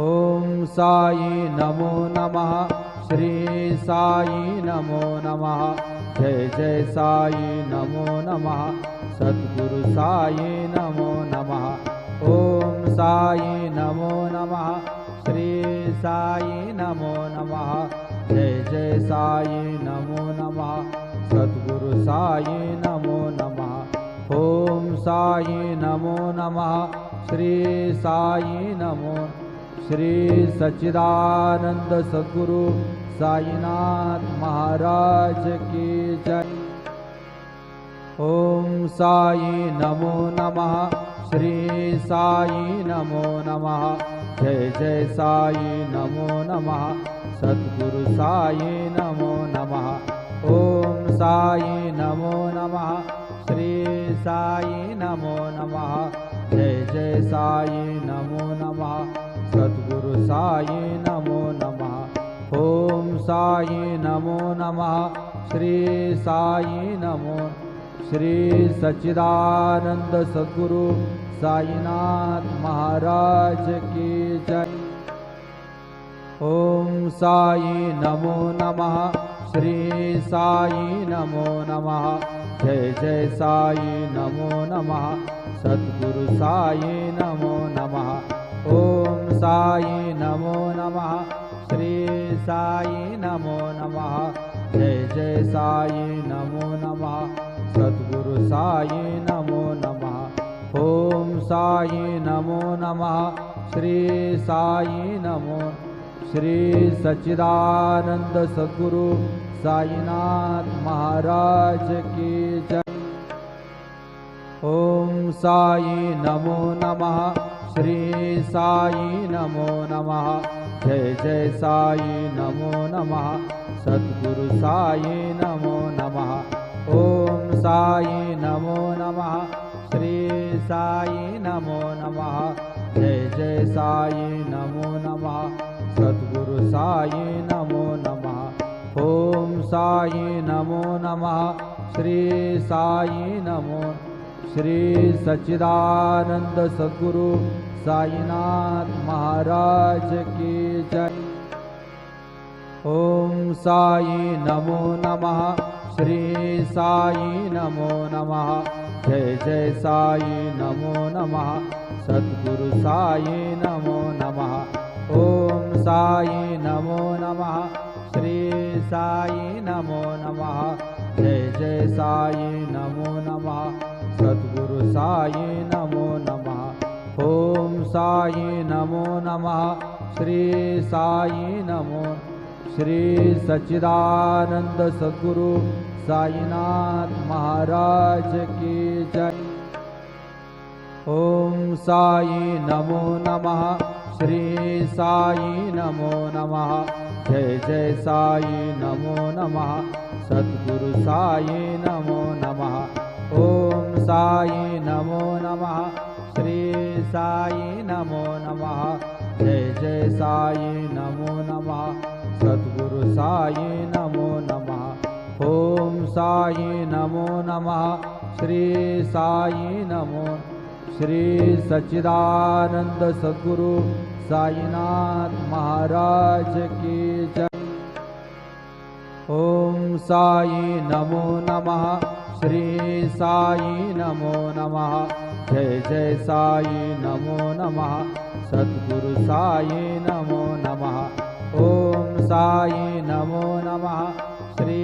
ओम साई नमो नमः। श्री साई नमो नमः। जय जय साई नमो नमः। सद्गुरु साई नमो नमः। ओम साई नमो नमः। श्री साई नमो नमः। जय जय साई नमो नमः। सद्गुरु साई नमो नमः। ओम साई नमो नमः। श्री साई नमो। श्री सच्चिदानंद सद्गुरु साईनाथ महाराज की जय। ओम साई नमो नमः। श्री साई नमो नमः। जय जय साई नमो नमः। सद्गुरु साई नमो नमः। ओम साई नमो नमः। श्री साई नमो नमः। जय जय साई नमो नमः। सद्गुरु साई नमो नमः। ओम साई नमो नमः। श्री साई नमो। श्री सच्चिदानंद सद्गुरु साईनाथ महाराज की जय। ओम साई नमो नमः। श्री साई नमो नमः। जय जय साई नमो नमः। सद्गुरु साई नमो नमः। ओम साई नमो नमः। श्री साई नमो नमः। जय जय साई नमो नमः। सद्गुरु साई नमो नमः। ओम साई नमो नमः। श्री साई नमो। श्री सच्चिदानंद सद्गुरु साईनाथ महाराज की जय। ओम साई नमो नमः। श्री साई नमो नमः। जय जय साई नमो नमः। सद्गुरु साई नमो नमः। ओम साई नमो नमः। श्री साई नमो नमः। जय जय साई नमो नमः। सद्गुरु साई नमो नमः। ओम साई नमो नमः। श्री साई नमो। श्री सच्चिदानंद सद्गुरु साईनाथ महाराज की जय। ओम साई नमो नमः। श्री साई नमो नमः। जय जय साई नमो नमः। सद्गुरु साई नमो नमः। ओम साई नमो नमः। श्री साई नमो नमः। जय जय साई नमो नमः। सद्गुरु साई नमो नमः। ओम साई नमो नमः। श्री साई नमो। श्री सच्चिदानंद सद्गुरु साईनाथ महाराज की जय। ओम साई नमो नमः। श्री साई नमो नमः। जय जय साई नमो नमः। सद्गुरु साई नमो नमः। ओम साई नमो नमः। श्री साई नमो नमः। जय जय साई नमो नमः। सद्गुरु साई नमो नमः। ओम साई नमो नमः। श्री साई नमो। श्री सच्चिदानंद सद्गुरु साईनाथ महाराज की जय। ओम साई नमो नमः। श्री साई नमो नमः। जय जय साई नमो नमः। सद्गुरु साई नमो नमः। ओम साई नमो नमः। श्री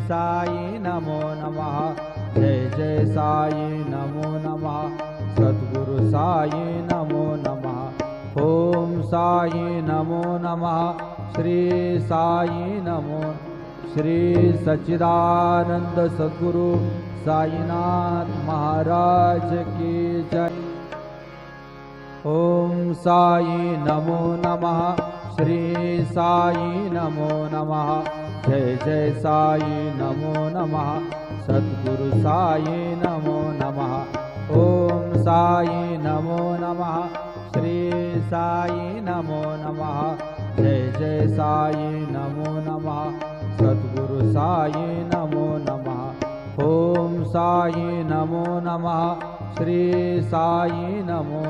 साई नमो नमः। जय जय साई नमो नमः। सद्गुरु साई नमो नमः। ओम साई नमो नमः। श्री साई नमो। श्री सच्चिदानंद सद्गुरु साईनाथ महाराज की जय। ओम साई नमो नमः। श्री साई नमो नमः। जय जय साई नमो नमः। सद्गुरु साई नमो नमः। ओम साई नमो नमः। श्री साई नमो नमः। जय जय साई नमो नमः। सद्गुरु साई नमो नमः। ओम साई नमो नमः। श्री साई नमो।